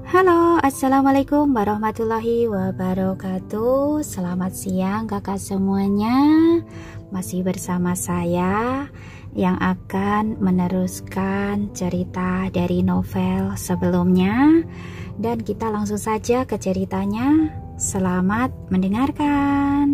Halo, assalamualaikum warahmatullahi wabarakatuh. Selamat siang kakak semuanya. Masih bersama saya yang akan meneruskan cerita dari novel sebelumnya. Dan kita langsung saja ke ceritanya. Selamat mendengarkan.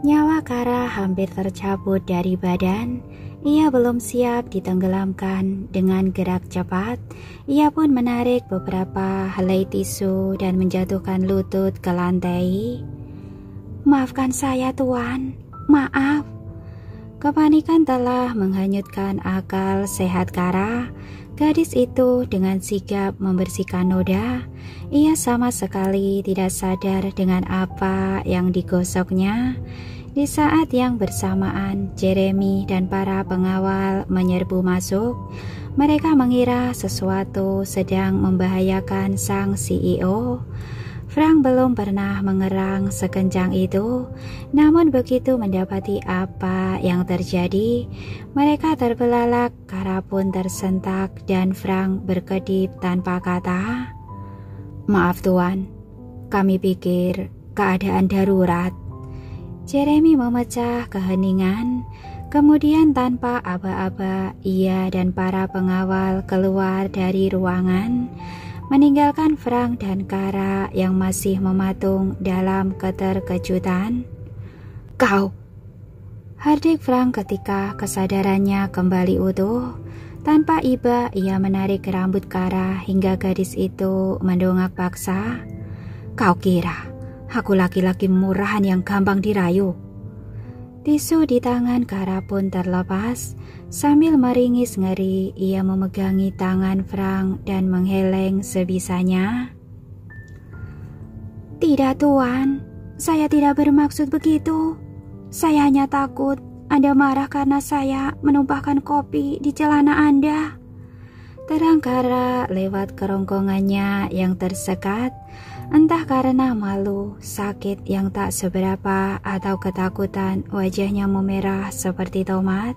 Nyawa Kara hampir tercabut dari badan. Ia belum siap ditenggelamkan. Dengan gerak cepat, ia pun menarik beberapa helai tisu dan menjatuhkan lutut ke lantai. "Maafkan saya, Tuan. Maaf." Kepanikan telah menghanyutkan akal sehat Kara. Gadis itu dengan sigap membersihkan noda. Ia sama sekali tidak sadar dengan apa yang digosoknya. Di saat yang bersamaan, Jeremy dan para pengawal menyerbu masuk. Mereka mengira sesuatu sedang membahayakan sang CEO. Frank belum pernah mengerang sekencang itu, namun begitu mendapati apa yang terjadi, mereka terbelalak. Kara pun tersentak dan Frank berkedip tanpa kata. "Maaf Tuan, kami pikir keadaan darurat." Jeremy memecah keheningan. Kemudian tanpa aba-aba, ia dan para pengawal keluar dari ruangan, meninggalkan Frank dan Kara yang masih mematung dalam keterkejutan. "Kau!" Hardik Frank ketika kesadarannya kembali utuh. Tanpa iba, ia menarik rambut Kara hingga gadis itu mendongak paksa. "Kau kira aku laki-laki murahan yang gampang dirayu?" Tisu di tangan Kara pun terlepas. Sambil meringis ngeri, ia memegangi tangan Frank dan menggeleng sebisanya. "Tidak Tuan, saya tidak bermaksud begitu. Saya hanya takut Anda marah karena saya menumpahkan kopi di celana Anda." Terang Kara lewat kerongkongannya yang tersekat. Entah karena malu, sakit yang tak seberapa, atau ketakutan, wajahnya memerah seperti tomat.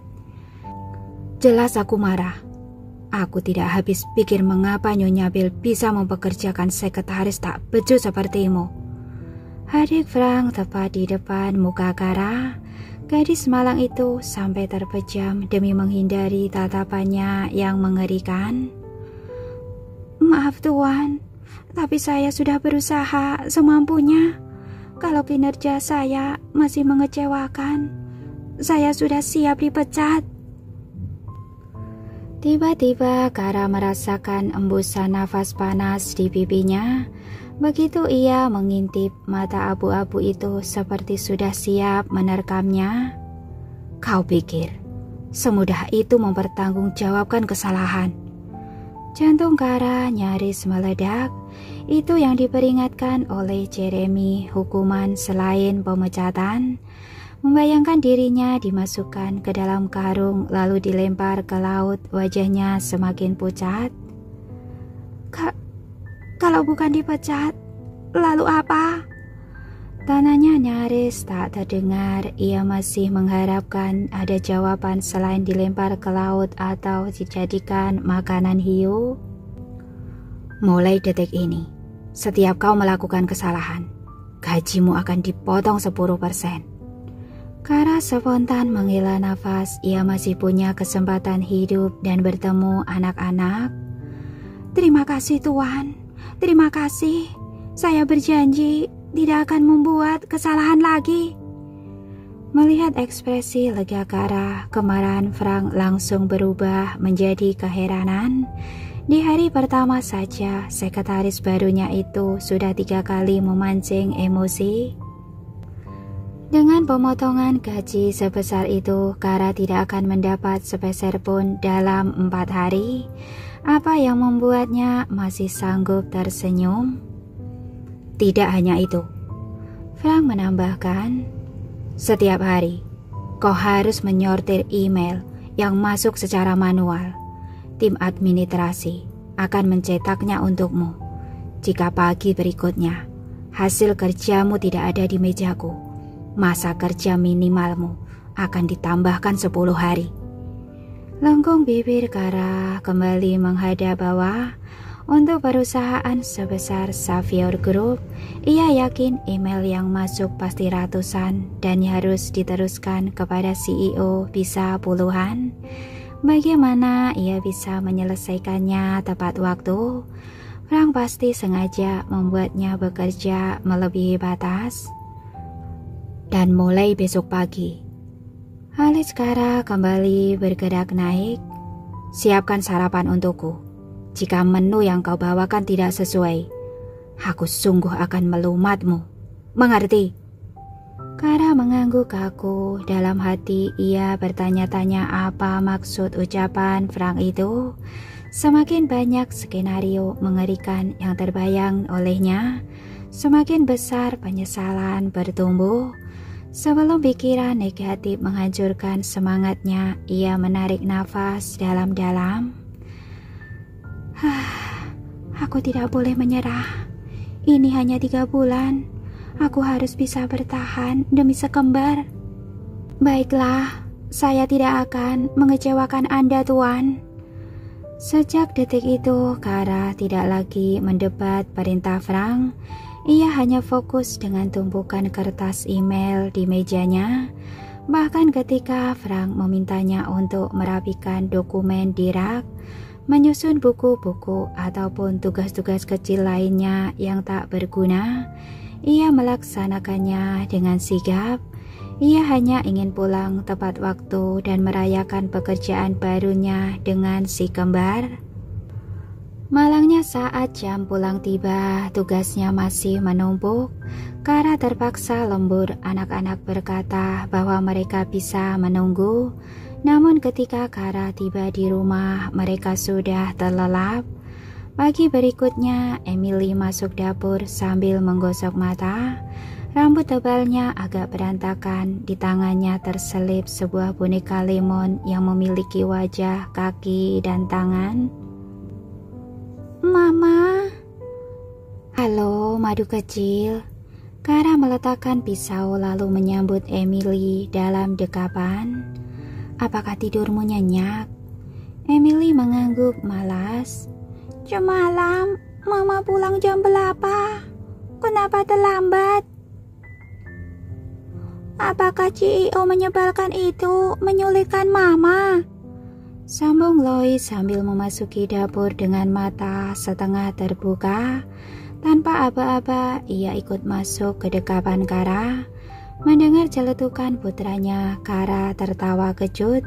"Jelas aku marah. Aku tidak habis pikir mengapa Nyonya Bell bisa mempekerjakan sekretaris tak becus sepertimu." Hadik Frank tepat di depan muka Kara. Gadis malang itu sampai terpejam demi menghindari tatapannya yang mengerikan. "Maaf Tuan, tapi saya sudah berusaha semampunya. Kalau kinerja saya masih mengecewakan, saya sudah siap dipecat." Tiba-tiba Kara merasakan embusan nafas panas di pipinya. Begitu ia mengintip, mata abu-abu itu seperti sudah siap menerkamnya. "Kau pikir semudah itu mempertanggungjawabkan kesalahan?" Jantung Kara nyaris meledak. Itu yang diperingatkan oleh Jeremy, hukuman selain pemecatan. Membayangkan dirinya dimasukkan ke dalam karung lalu dilempar ke laut, wajahnya semakin pucat. Kalau bukan dipecat, lalu apa?" Tanahnya nyaris tak terdengar. Ia masih mengharapkan ada jawaban selain dilempar ke laut atau dijadikan makanan hiu. "Mulai detik ini, setiap kau melakukan kesalahan, gajimu akan dipotong 10%. Kara spontan menghela nafas. Ia masih punya kesempatan hidup dan bertemu anak-anak. "Terima kasih Tuan. Terima kasih. Saya berjanji tidak akan membuat kesalahan lagi." Melihat ekspresi lega Kara, kemarahan Frank langsung berubah menjadi keheranan. Di hari pertama saja, sekretaris barunya itu sudah 3 kali memancing emosi. Dengan pemotongan gaji sebesar itu, Kara tidak akan mendapat sepeser pun dalam 4 hari. Apa yang membuatnya masih sanggup tersenyum? Tidak hanya itu, Frank menambahkan, setiap hari kau harus menyortir email yang masuk secara manual. Tim administrasi akan mencetaknya untukmu. Jika pagi berikutnya hasil kerjamu tidak ada di mejaku, masa kerja minimalmu akan ditambahkan 10 hari. Lengkung bibir Kara kembali menghadap bawah. Untuk perusahaan sebesar Xavier Group, ia yakin email yang masuk pasti ratusan dan harus diteruskan kepada CEO bisa puluhan. Bagaimana ia bisa menyelesaikannya tepat waktu? Frank pasti sengaja membuatnya bekerja melebihi batas. Dan mulai besok pagi, Aliskara kembali bergerak naik. Siapkan sarapan untukku. Jika menu yang kau bawakan tidak sesuai, aku sungguh akan melumatmu. Mengerti? Kara mengangguk kaku. Dalam hati ia bertanya-tanya apa maksud ucapan Frank itu. Semakin banyak skenario mengerikan yang terbayang olehnya, semakin besar penyesalan bertumbuh. Sebelum pikiran negatif menghancurkan semangatnya, ia menarik nafas dalam-dalam. Aku tidak boleh menyerah. Ini hanya 3 bulan. Aku harus bisa bertahan demi sekembar. Baiklah, saya tidak akan mengecewakan Anda, Tuan. Sejak detik itu, Kara tidak lagi mendebat perintah Frank. Ia hanya fokus dengan tumpukan kertas email di mejanya. Bahkan ketika Frank memintanya untuk merapikan dokumen di rak, menyusun buku-buku ataupun tugas-tugas kecil lainnya yang tak berguna, ia melaksanakannya dengan sigap. Ia hanya ingin pulang tepat waktu dan merayakan pekerjaan barunya dengan si kembar. Malangnya saat jam pulang tiba, tugasnya masih menumpuk. Kara terpaksa lembur. Anak-anak berkata bahwa mereka bisa menunggu. Namun ketika Kara tiba di rumah, mereka sudah terlelap. Pagi berikutnya, Emily masuk dapur sambil menggosok mata. Rambut tebalnya agak berantakan. Di tangannya terselip sebuah boneka lemon yang memiliki wajah, kaki, dan tangan. Mama. Halo, madu kecil. Kara meletakkan pisau lalu menyambut Emily dalam dekapan. Apakah tidurmu nyenyak? Emily mengangguk malas. Semalam Mama pulang jam berapa? Kenapa terlambat? Apakah CEO menyebalkan itu menyulitkan Mama? Sambung Lois sambil memasuki dapur dengan mata setengah terbuka. Tanpa aba-aba, ia ikut masuk ke dekapan Kara. Mendengar celetukan putranya, Kara tertawa kejut.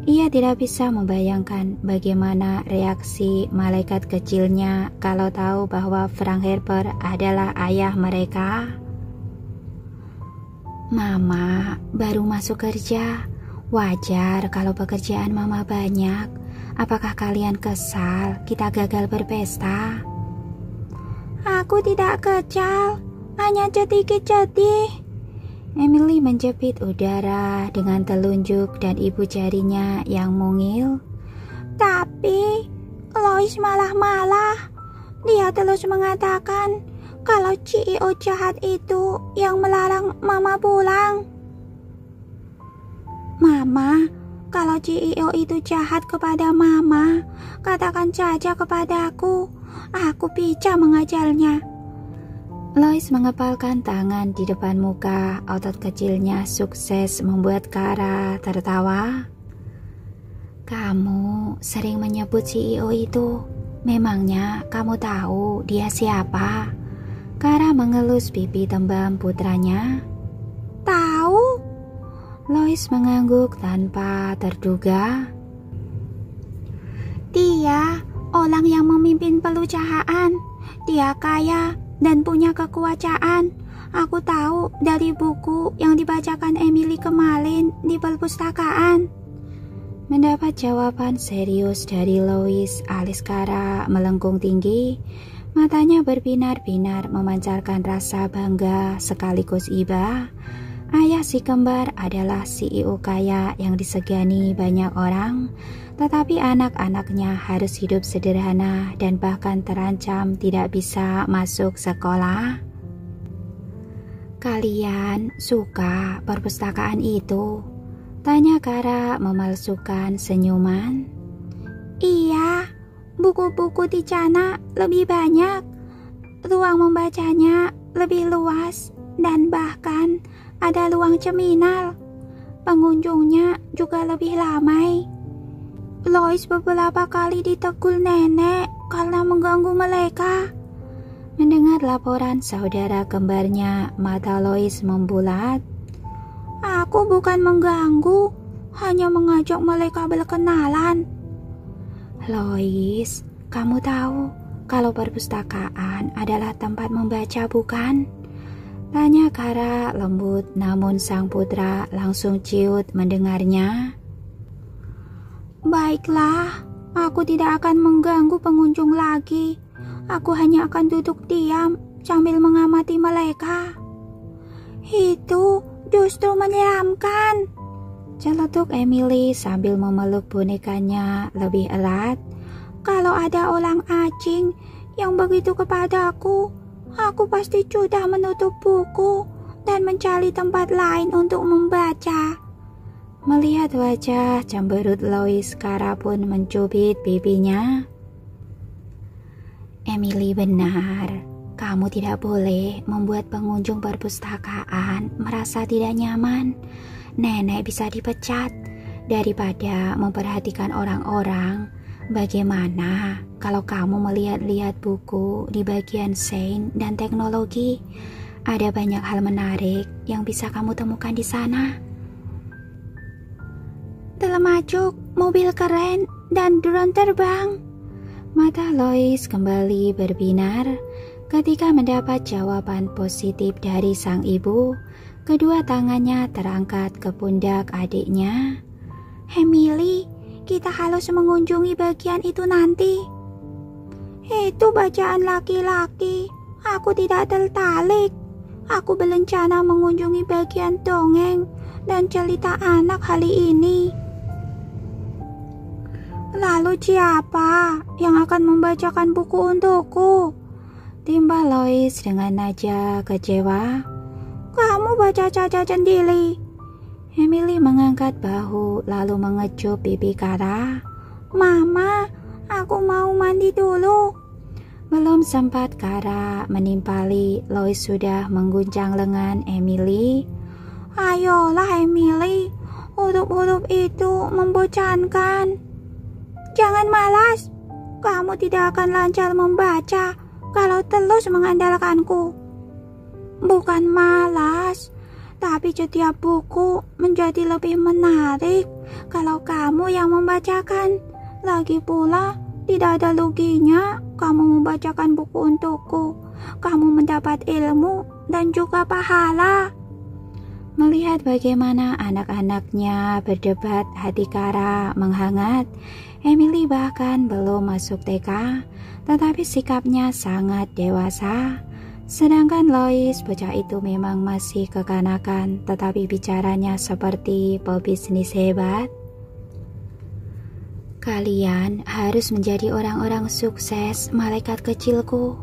Ia tidak bisa membayangkan bagaimana reaksi malaikat kecilnya kalau tahu bahwa Frank Harper adalah ayah mereka. Mama baru masuk kerja. Wajar kalau pekerjaan Mama banyak. Apakah kalian kesal kita gagal berpesta? Aku tidak kecal, hanya cetik-cetik. Emily menjepit udara dengan telunjuk dan ibu jarinya yang mungil. Tapi Lois malah-malah. Dia terus mengatakan kalau CEO jahat itu yang melarang Mama pulang. Mama, kalau CEO itu jahat kepada Mama, katakan saja kepadaku. Aku bisa mengajarnya. Lois mengepalkan tangan di depan muka. Otot kecilnya sukses membuat Kara tertawa. Kamu sering menyebut CEO itu. Memangnya kamu tahu dia siapa? Kara mengelus pipi tembam putranya. Tahu? Lois mengangguk tanpa terduga. Dia orang yang memimpin perusahaan. Dia kaya dan punya kekuasaan. Aku tahu dari buku yang dibacakan Emily kemarin di perpustakaan. Mendapat jawaban serius dari Lois, alis Kara melengkung tinggi. Matanya berbinar-binar memancarkan rasa bangga sekaligus iba. Ayah si kembar adalah CEO kaya yang disegani banyak orang, tetapi anak-anaknya harus hidup sederhana dan bahkan terancam tidak bisa masuk sekolah. Kalian suka perpustakaan itu? Tanya Kara memalsukan senyuman. Iya, buku-buku di sana lebih banyak, ruang membacanya lebih luas, dan bahkan ada ruang seminal. Pengunjungnya juga lebih ramai. Lois beberapa kali ditegur nenek karena mengganggu mereka. Mendengar laporan saudara kembarnya, mata Lois membulat. Aku bukan mengganggu, hanya mengajak mereka berkenalan. Lois, kamu tahu kalau perpustakaan adalah tempat membaca, bukan? Tanya Kara lembut, namun sang putra langsung ciut mendengarnya. Baiklah, aku tidak akan mengganggu pengunjung lagi. Aku hanya akan duduk diam sambil mengamati mereka. Itu justru menyeramkan, celetuk Emily sambil memeluk bonekanya lebih erat. Kalau ada orang asing yang begitu kepadaku, aku pasti sudah menutup buku dan mencari tempat lain untuk membaca. Melihat wajah cemberut Lois, Kara pun mencubit pipinya. Emily, benar. Kamu tidak boleh membuat pengunjung perpustakaan merasa tidak nyaman. Nenek bisa dipecat. Daripada memperhatikan orang-orang, bagaimana kalau kamu melihat-lihat buku di bagian sains dan teknologi? Ada banyak hal menarik yang bisa kamu temukan di sana. Termasuk mobil keren dan drone terbang. Mata Lois kembali berbinar ketika mendapat jawaban positif dari sang ibu. Kedua tangannya terangkat ke pundak adiknya. Emily, kita harus mengunjungi bagian itu nanti. Itu bacaan laki-laki. Aku tidak tertarik. Aku berencana mengunjungi bagian dongeng dan cerita anak hari ini. Lalu siapa yang akan membacakan buku untukku? Timbal Lois dengan nada kecewa. Kamu baca saja sendiri. Emily mengangkat bahu lalu mengecup pipi Kara. Mama, aku mau mandi dulu. Belum sempat Kara menimpali, Lois sudah mengguncang lengan Emily. Ayolah Emily, huruf-huruf itu membosankan. Jangan malas, kamu tidak akan lancar membaca kalau terus mengandalkanku. Bukan malas, tapi setiap buku menjadi lebih menarik kalau kamu yang membacakan. Lagi pula, tidak ada ruginya kamu membacakan buku untukku. Kamu mendapat ilmu dan juga pahala. Melihat bagaimana anak-anaknya berdebat, hati Kara menghangat. Emily bahkan belum masuk TK, tetapi sikapnya sangat dewasa. Sedangkan Lois, bocah itu memang masih kekanakan, tetapi bicaranya seperti pebisnis hebat. Kalian harus menjadi orang-orang sukses, malaikat kecilku.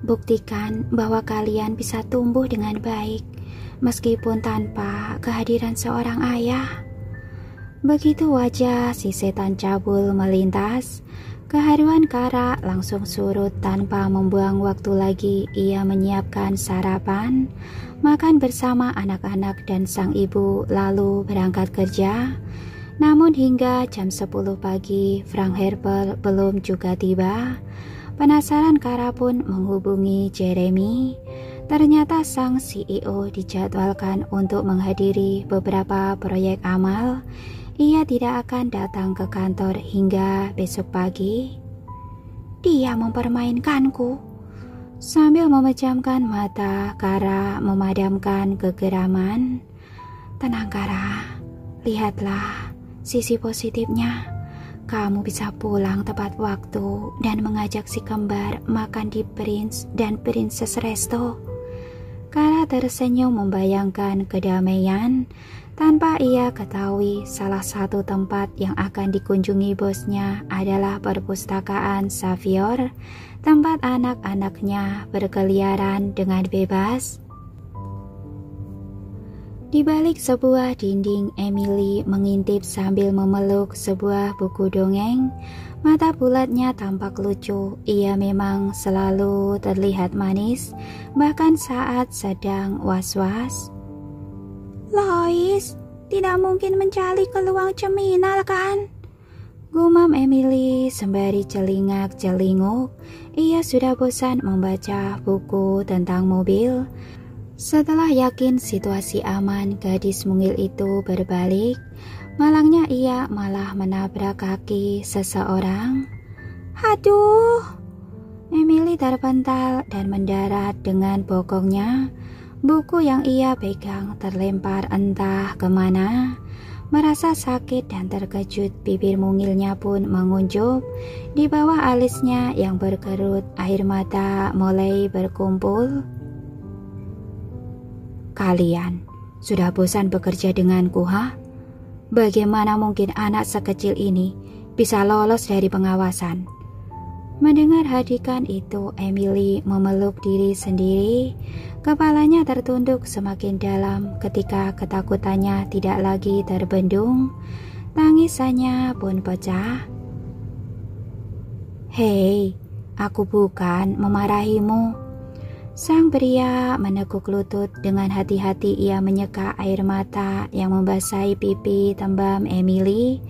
Buktikan bahwa kalian bisa tumbuh dengan baik, meskipun tanpa kehadiran seorang ayah. Begitu wajah si setan cabul melintas, keharuan Kara langsung surut tanpa membuang waktu lagi. Ia menyiapkan sarapan, makan bersama anak-anak dan sang ibu, lalu berangkat kerja. Namun hingga jam 10 pagi, Frank Herbert belum juga tiba. Penasaran Kara pun menghubungi Jeremy. Ternyata sang CEO dijadwalkan untuk menghadiri beberapa proyek amal. Ia tidak akan datang ke kantor hingga besok pagi. Dia mempermainkanku. Sambil memejamkan mata, Kara memadamkan kegeraman. Tenang Kara, lihatlah sisi positifnya. Kamu bisa pulang tepat waktu dan mengajak si kembar makan di Prince dan Princess Resto. Kara tersenyum membayangkan kedamaian. Tanpa ia ketahui, salah satu tempat yang akan dikunjungi bosnya adalah perpustakaan Xavier, tempat anak-anaknya berkeliaran dengan bebas. Di balik sebuah dinding, Emily mengintip sambil memeluk sebuah buku dongeng. Mata bulatnya tampak lucu. Ia memang selalu terlihat manis, bahkan saat sedang was-was. Lois, tidak mungkin mencari peluang Ceminal kan? Gumam Emily sembari celingak-celinguk. Ia sudah bosan membaca buku tentang mobil. Setelah yakin situasi aman, gadis mungil itu berbalik. Malangnya ia malah menabrak kaki seseorang. Aduh! Emily terpental dan mendarat dengan bokongnya. Buku yang ia pegang terlempar entah kemana. Merasa sakit dan terkejut, bibir mungilnya pun menguncup. Di bawah alisnya yang berkerut, air mata mulai berkumpul. Kalian sudah bosan bekerja denganku, ha? Bagaimana mungkin anak sekecil ini bisa lolos dari pengawasan? Mendengar hadikan itu, Emily memeluk diri sendiri. Kepalanya tertunduk semakin dalam ketika ketakutannya tidak lagi terbendung. Tangisannya pun pecah. Hei, aku bukan memarahimu. Sang pria menekuk lutut. Dengan hati-hati ia menyeka air mata yang membasahi pipi tembam Emily.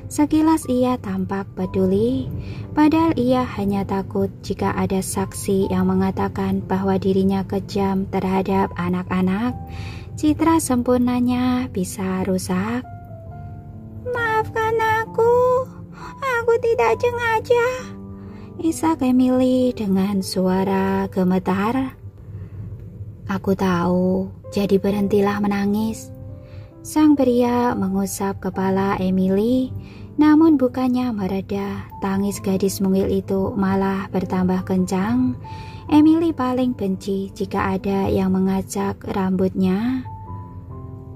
Sekilas ia tampak peduli, padahal ia hanya takut jika ada saksi yang mengatakan bahwa dirinya kejam terhadap anak-anak. Citra sempurnanya bisa rusak. Maafkan aku tidak sengaja, isak Emily dengan suara gemetar. Aku tahu, jadi berhentilah menangis. Sang pria mengusap kepala Emily, namun bukannya mereda. Tangis gadis mungil itu malah bertambah kencang. Emily paling benci jika ada yang mengacak rambutnya.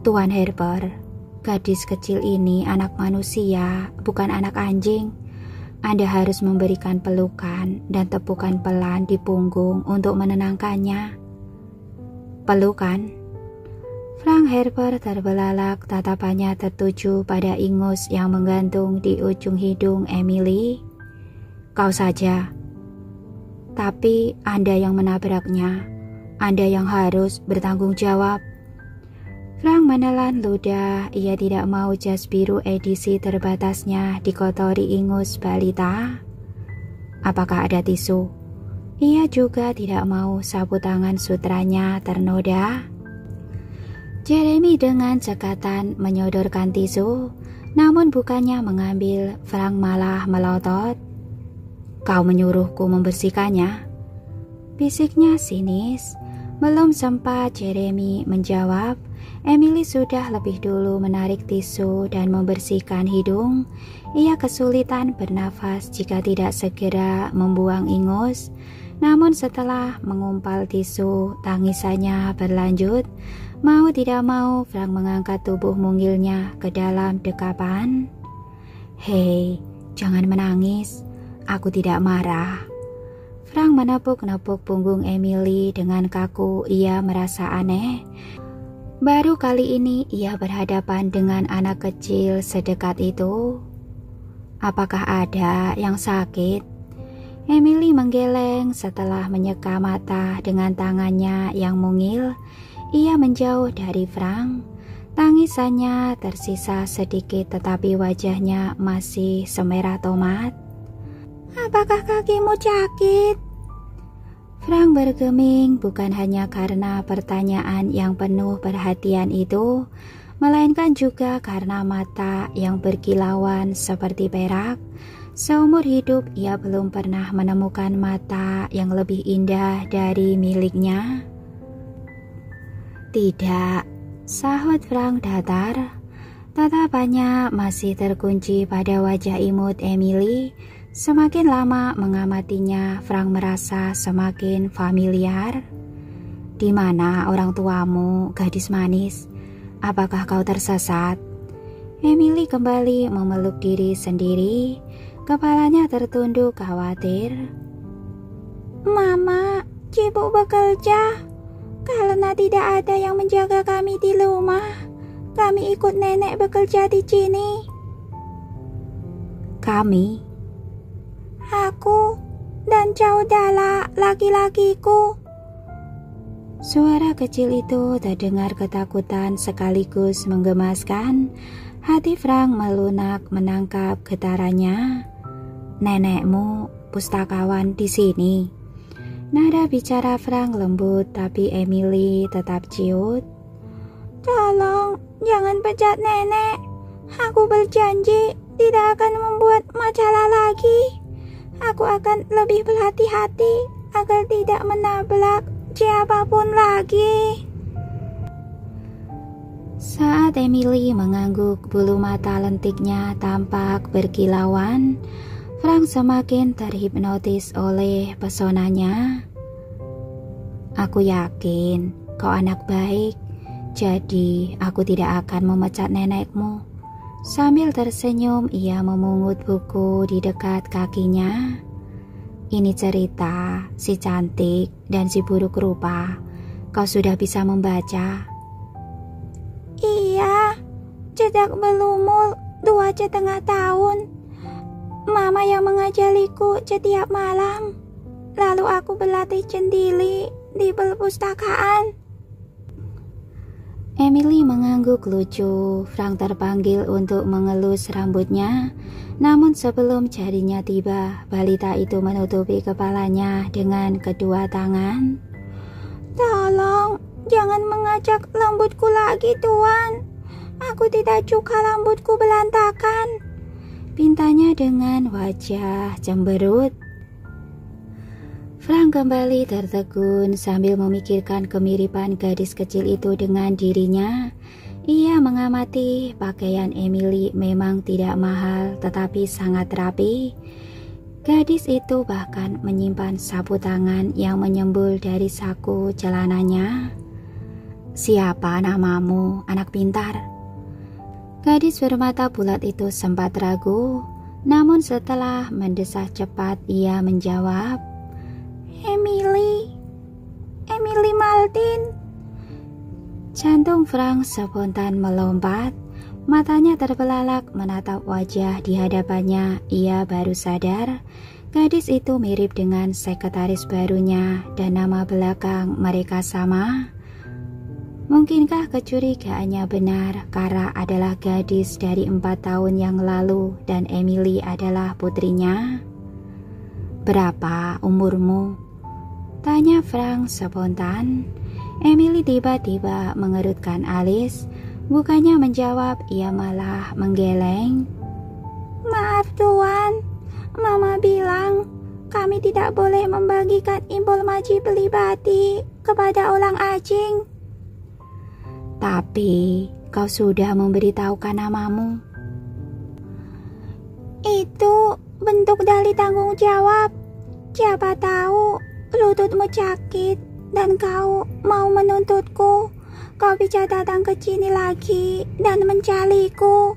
Tuan Harper, gadis kecil ini anak manusia, bukan anak anjing. Anda harus memberikan pelukan dan tepukan pelan di punggung untuk menenangkannya. Pelukan? Frank Harper terbelalak, tatapannya tertuju pada ingus yang menggantung di ujung hidung Emily. Kau saja. Tapi Anda yang menabraknya. Anda yang harus bertanggung jawab. Frank menelan ludah. Ia tidak mau jas biru edisi terbatasnya dikotori ingus balita. Apakah ada tisu? Ia juga tidak mau sapu tangan sutranya ternoda. Jeremy dengan cekatan menyodorkan tisu, namun bukannya mengambil, Frank malah melotot. Kau menyuruhku membersihkannya? Bisiknya sinis. Belum sempat Jeremy menjawab, Emily sudah lebih dulu menarik tisu dan membersihkan hidung. Ia kesulitan bernafas jika tidak segera membuang ingus. Namun setelah mengumpal tisu, tangisannya berlanjut. Mau tidak mau, Frank mengangkat tubuh mungilnya ke dalam dekapan. Hei, jangan menangis. Aku tidak marah. Frank menepuk-nepuk punggung Emily dengan kaku. Ia merasa aneh. Baru kali ini ia berhadapan dengan anak kecil sedekat itu. Apakah ada yang sakit? Emily menggeleng setelah menyeka mata dengan tangannya yang mungil. Ia menjauh dari Frank. Tangisannya tersisa sedikit tetapi wajahnya masih semerah tomat. Apakah kakimu sakit? Frank bergeming, bukan hanya karena pertanyaan yang penuh perhatian itu, melainkan juga karena mata yang berkilauan seperti perak. Seumur hidup ia belum pernah menemukan mata yang lebih indah dari miliknya. Tidak, sahut Frank datar. Tatapannya masih terkunci pada wajah imut Emily. Semakin lama mengamatinya, Frank merasa semakin familiar. Di mana orang tuamu, gadis manis? Apakah kau tersesat? Emily kembali memeluk diri sendiri. Kepalanya tertunduk khawatir. Mama, sibuk bekerja. Karena tidak ada yang menjaga kami di rumah, kami ikut nenek bekerja di sini. Kami? Aku dan Caudala laki-lakiku. Suara kecil itu terdengar ketakutan sekaligus menggemaskan. Hati Frank melunak menangkap getarannya. Nenekmu pustakawan di sini. Nada bicara Frank lembut, tapi Emily tetap ciut. Tolong, jangan pecat nenek. Aku berjanji tidak akan membuat masalah lagi. Aku akan lebih berhati-hati agar tidak menabrak siapapun lagi. Saat Emily mengangguk, bulu mata lentiknya tampak berkilauan. Frank semakin terhipnotis oleh pesonanya. Aku yakin kau anak baik, jadi aku tidak akan memecat nenekmu. Sambil tersenyum, ia memungut buku di dekat kakinya. Ini cerita si cantik dan si buruk rupa. Kau sudah bisa membaca? Iya, sejak berumur 2,5 tahun. Mama yang mengajariku setiap malam. Lalu aku berlatih sendiri di perpustakaan. Emily mengangguk lucu. Frank terpanggil untuk mengelus rambutnya. Namun sebelum jarinya tiba, balita itu menutupi kepalanya dengan kedua tangan. Tolong, jangan mengajak rambutku lagi, Tuan. Aku tidak suka rambutku berantakan, pintanya dengan wajah cemberut. Frank kembali tertegun sambil memikirkan kemiripan gadis kecil itu dengan dirinya. Ia mengamati pakaian Emily memang tidak mahal tetapi sangat rapi. Gadis itu bahkan menyimpan sapu tangan yang menyembul dari saku celananya. Siapa namamu, anak pintar? Gadis bermata bulat itu sempat ragu, namun setelah mendesah cepat ia menjawab, Emily Martin. Jantung Frank spontan melompat, matanya terbelalak menatap wajah di hadapannya. Ia baru sadar gadis itu mirip dengan sekretaris barunya dan nama belakang mereka sama. Mungkinkah kecurigaannya benar? Kara adalah gadis dari 4 tahun yang lalu dan Emily adalah putrinya. Berapa umurmu? Tanya Frank spontan. Emily tiba-tiba mengerutkan alis. Bukannya menjawab, ia malah menggeleng. Maaf Tuan, Mama bilang kami tidak boleh membagikan informasi pribadi kepada orang asing. Tapi kau sudah memberitahukan namamu. Itu bentuk dari tanggung jawab. Siapa tahu lututmu sakit dan kau mau menuntutku. Kau bisa datang ke sini lagi dan mencariku.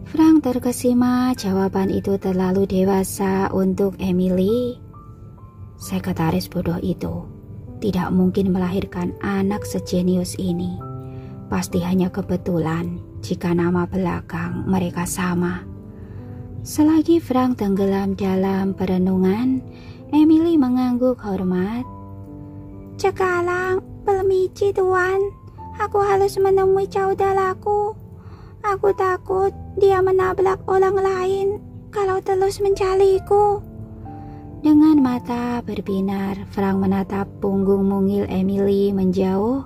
Frank terkesima, jawaban itu terlalu dewasa untuk Emily. Sekretaris bodoh itu tidak mungkin melahirkan anak sejenius ini. Pasti hanya kebetulan jika nama belakang mereka sama. Selagi Frank tenggelam dalam perenungan, Emily mengangguk hormat. Sekarang, permisi Tuan. Aku harus menemui saudaraku. Aku takut dia menabrak orang lain kalau terus mencariku. Dengan mata berbinar, Frank menatap punggung mungil Emily menjauh.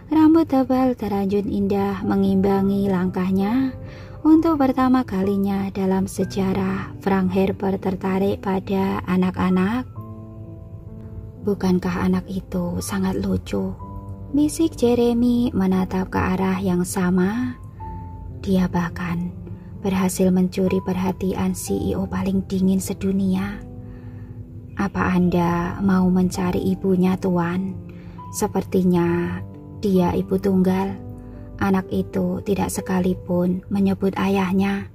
Rambut tebal terajun indah mengimbangi langkahnya. Untuk pertama kalinya dalam sejarah, Frank Harper tertarik pada anak-anak. Bukankah anak itu sangat lucu? Bisik Jeremy menatap ke arah yang sama. Dia bahkan berhasil mencuri perhatian CEO paling dingin sedunia. Apa Anda mau mencari ibunya, Tuan? Sepertinya dia ibu tunggal. Anak itu tidak sekalipun menyebut ayahnya.